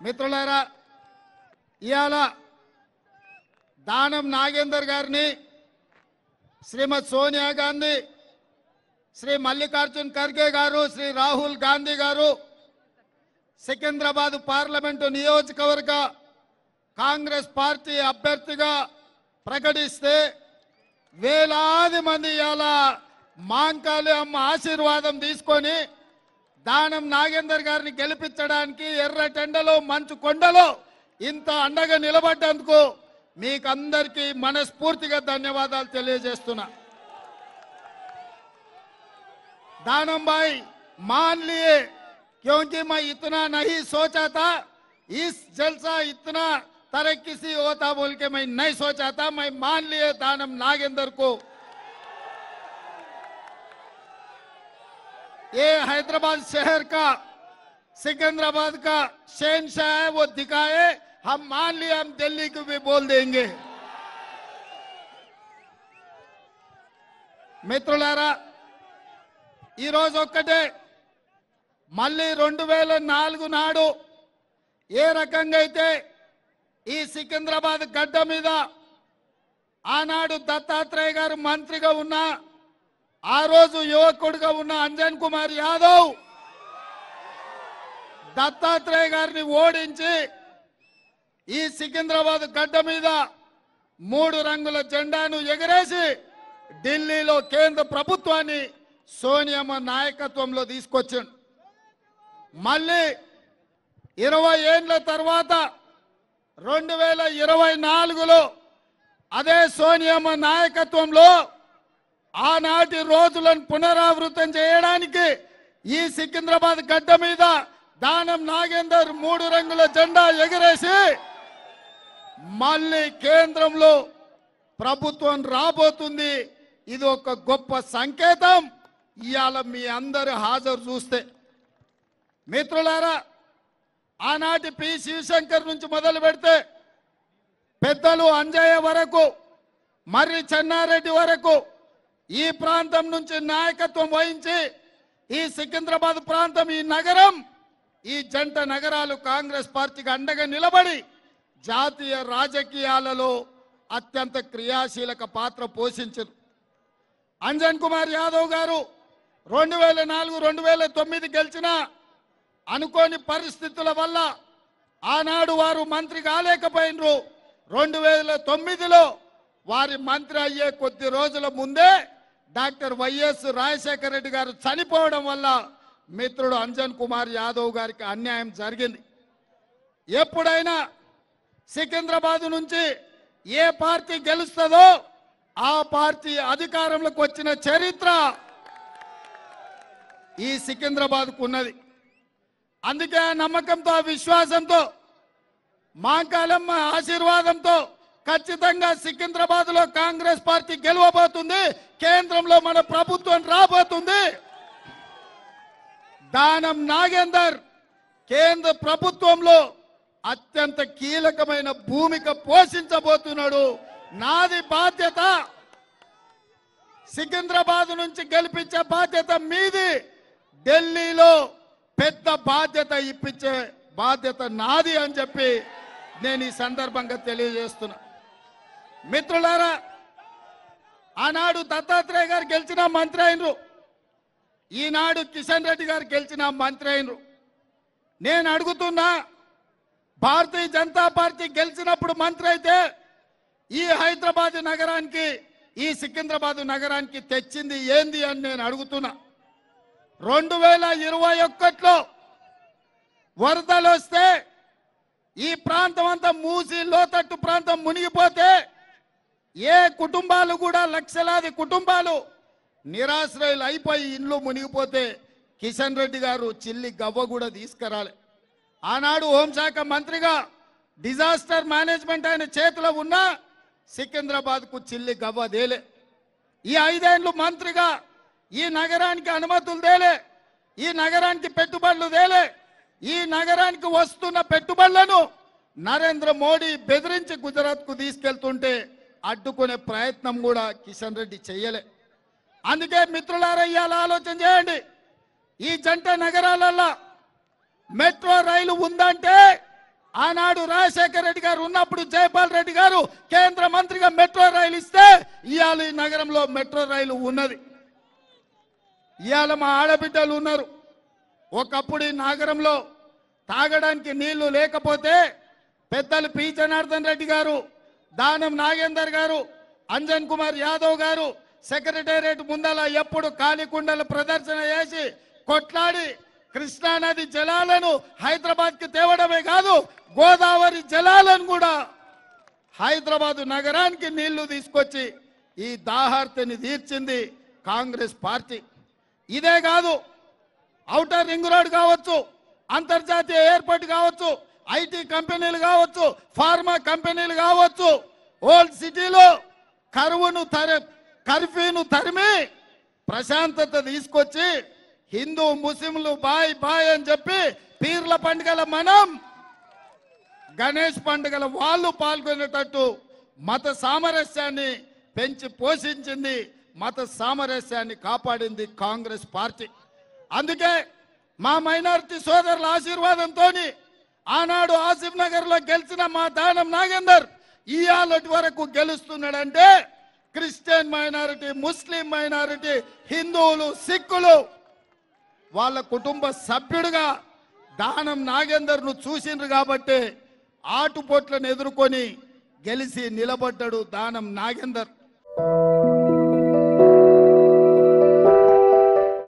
మిత్రులారా, ఇయాల దానం నాగేందర్ గారిని, శ్రీమతి సోనియా గాంధీ, శ్రీ మల్లికార్జున్ ఖర్గే గారు, శ్రీ రాహుల్ గాంధీ గారు సికింద్రాబాద్ పార్లమెంటు నియోజకవర్గ కాంగ్రెస్ పార్టీ అభ్యర్థిగా ప్రకటిస్తే వేలాది మంది ఇయాల మాంకాళి అమ్మ ఆశీర్వాదం తీసుకొని దానం నాగేందర్ గారిని గెలిపించడానికి ఎర్రటెండలో మంచు కొండలో ఇంత అండగా నిలబడ్డందుకు మీకందరికీ మనస్ఫూర్తిగా ధన్యవాదాలు తెలియజేస్తున్నా। दानम भाई मान लिए, क्योंकि मैं इतना नहीं सोचा था, इस जलसा इतना तरक्की से होता बोल के मैं नहीं सोचा था। मैं मान लिए दानम नागेंद्र को। ये हैदराबाद शहर का, सिकंदराबाद का शहंशाह है, वो दिखाए। हम मान लिए, हम दिल्ली को भी बोल देंगे। मित्रुलारा, ఈ రోజు ఒక్కటే మళ్ళీ 2004 నాడు ఏ రకంగా అయితే ఈ సికింద్రాబాద్ గడ్డ మీద ఆనాడు దత్తాత్రేయ గారు మంత్రిగా ఉన్న, ఆ రోజు యువకుడిగా ఉన్న అంజన్ కుమార్ యాదవ్ దత్తాత్రేయ గారిని ఓడించి ఈ సికింద్రాబాద్ గడ్డ మీద 3 రంగుల జెండాను ఎగరేసి ఢిల్లీలో కేంద్ర ప్రభుత్వాన్ని సోనియమ్మ నాయకత్వంలో తీసుకొచ్చాడు। మళ్ళీ 20 ఏళ్ల తర్వాత 2024లో అదే సోనియమ్మ నాయకత్వంలో ఆనాటి రోజులను పునరావృతం చేయడానికి ఈ సికింద్రాబాద్ గడ్డ మీద దానం నాగేందర్ 3 రంగుల జెండా ఎగరేసి మళ్ళీ కేంద్రంలో ప్రభుత్వం రాబోతుంది। ఇది ఒక గొప్ప సంకేతం। ఇయాల మీ అందరి హాజరు చూస్తే మిత్రులారా, ఆనాటి పి శివశంకర్ నుంచి మొదలు పెడితే పెద్దలు అంజయ్య వరకు, మర్రి చెన్నారెడ్డి వరకు ఈ ప్రాంతం నుంచి నాయకత్వం వహించి ఈ సికింద్రాబాద్ ప్రాంతం, ఈ నగరం, ఈ జంట నగరాలు కాంగ్రెస్ పార్టీకి అండగా నిలబడి జాతీయ రాజకీయాలలో అత్యంత క్రియాశీలక పాత్ర పోషించారు। అంజన్ కుమార్ యాదవ్ గారు 2004, 2009 గెలిచిన అనుకోని పరిస్థితుల వల్ల ఆనాడు వారు మంత్రి కాలేకపోయినరు। 2009లో వారి మంత్రి అయ్యే కొద్ది రోజుల ముందే డాక్టర్ వైఎస్ రాజశేఖర రెడ్డి గారు చనిపోవడం వల్ల మిత్రుడు అంజన్ కుమార్ యాదవ్ గారికి అన్యాయం జరిగింది। ఎప్పుడైనా సికింద్రాబాద్ నుంచి ఏ పార్టీ గెలుస్తుందో ఆ పార్టీ అధికారంలోకి వచ్చిన చరిత్ర ఈ సికింద్రాబాద్కు ఉన్నది। అందుకే ఆ నమ్మకంతో, ఆ విశ్వాసంతో, మాంకాళమ్మ ఆశీర్వాదంతో ఖచ్చితంగా సికింద్రాబాద్లో కాంగ్రెస్ పార్టీ గెలవబోతుంది, కేంద్రంలో మన ప్రభుత్వం రాబోతుంది। దానం నాగేందర్ కేంద్ర ప్రభుత్వంలో అత్యంత కీలకమైన భూమిక పోషించబోతున్నాడు। నాది బాధ్యత, సికింద్రాబాద్ నుంచి గెలిపించే బాధ్యత మీది, ఢిల్లీలో పెద్ద బాధ్యత ఇప్పించే బాధ్యత నాది అని చెప్పి నేను ఈ సందర్భంగా తెలియజేస్తున్నా। మిత్రులారా, ఆనాడు దత్తాత్రేయ గారు గెలిచిన మంత్రి అయినరు, ఈనాడు కిషన్ రెడ్డి గారు గెలిచిన మంత్రి అయినరు। నేను అడుగుతున్నా, భారతీయ జనతా పార్టీ గెలిచినప్పుడు మంత్రి అయితే ఈ హైదరాబాద్ నగరానికి, ఈ సికింద్రాబాద్ నగరానికి తెచ్చింది ఏంది అని నేను అడుగుతున్నా। 2021లో వరదలు వస్తే ఈ ప్రాంతం అంతా మూసి లోతట్టు ప్రాంతం మునిగిపోతే ఏ కుటుంబాలు కూడా, లక్షలాది కుటుంబాలు నిరాశ్రయులు అయిపోయి ఇండ్లు మునిగిపోతే కిషన్ రెడ్డి గారు చిల్లి గవ్వ కూడా తీసుకురాలే। ఆనాడు హోంశాఖ మంత్రిగా డిజాస్టర్ మేనేజ్మెంట్ ఆయన చేతిలో ఉన్న సికింద్రాబాద్కు చిల్లి గవ్వ దేలే। ఈ 5 ఏళ్లు మంత్రిగా ఈ నగరానికి అనుమతులు దేలే, ఈ నగరానికి పెట్టుబడులు దేలే। ఈ నగరానికి వస్తున్న పెట్టుబడులను నరేంద్ర మోడీ బెదిరించి గుజరాత్కు తీసుకెళ్తుంటే అడ్డుకునే ప్రయత్నం కూడా కిషన్ రెడ్డి చేయలే। అందుకే మిత్రులారా, ఇయాల ఆలోచన చేయండి, ఈ జంట నగరాలలో మెట్రో రైలు ఉందంటే ఆనాడు రాజశేఖర రెడ్డి గారు ఉన్నప్పుడు జయపాల్ రెడ్డి గారు కేంద్ర మంత్రిగా మెట్రో రైలు ఇస్తే ఇవాళ ఈ నగరంలో మెట్రో రైలు ఉన్నది. ఇవాళ మా ఆడబిడ్డలు ఉన్నారు. ఒకప్పుడు ఈ నగరంలో తాగడానికి నీళ్లు లేకపోతే పెద్దలు పి జనార్దన్ రెడ్డి గారు, దానం నాగేందర్ గారు, అంజన్ కుమార్ యాదవ్ గారు సెక్రటేరియట్ ముందల ఎప్పుడు కాలికుండల ప్రదర్శన చేసి కొట్లాడి కృష్ణానది జలాలను హైదరాబాద్ కి తేవడమే కాదు, గోదావరి జలాలను కూడా హైదరాబాద్ నగరానికి నీళ్లు తీసుకొచ్చి ఈ దాహార్తిని తీర్చింది కాంగ్రెస్ పార్టీ. ఇదే కాదు, ఔటర్ రింగ్ రోడ్ కావచ్చు, అంతర్జాతీయ ఎయిర్పోర్ట్ కావచ్చు, ఐటీ కంపెనీలు కావచ్చు, ఫార్మా కంపెనీలు కావచ్చు, ఓల్డ్ సిటీలో కర్ఫ్యూను తరిమి ప్రశాంతత తీసుకొచ్చి హిందూ ముస్లింలు బాయ్ బాయ్ అని చెప్పి పీర్ల పండుగల మనం, గణేష్ పండుగల వాళ్ళు పాల్గొనేటట్టు మత సామరస్యాన్ని పెంచి పోషించింది, మత సామరస్యాన్ని కాపాడింది కాంగ్రెస్ పార్టీ. అందుకే మా మైనారిటీ సోదరుల ఆశీర్వాదంతో ఆనాడు ఆసిఫ్ నగర్ లో గెలిచిన మా దానం నాగేందర్ ఇయాలటి వరకు గెలుస్తున్నాడంటే క్రిస్టియన్ మైనారిటీ, ముస్లిం మైనారిటీ, హిందువులు, సిక్కులు వాళ్ళ కుటుంబ సభ్యుడిగా దానం నాగేందర్ ను చూసిండ్రు కాబట్టి ఆటుపోట్లను ఎదుర్కొని గెలిచి నిలబడ్డాడు దానం నాగేందర్.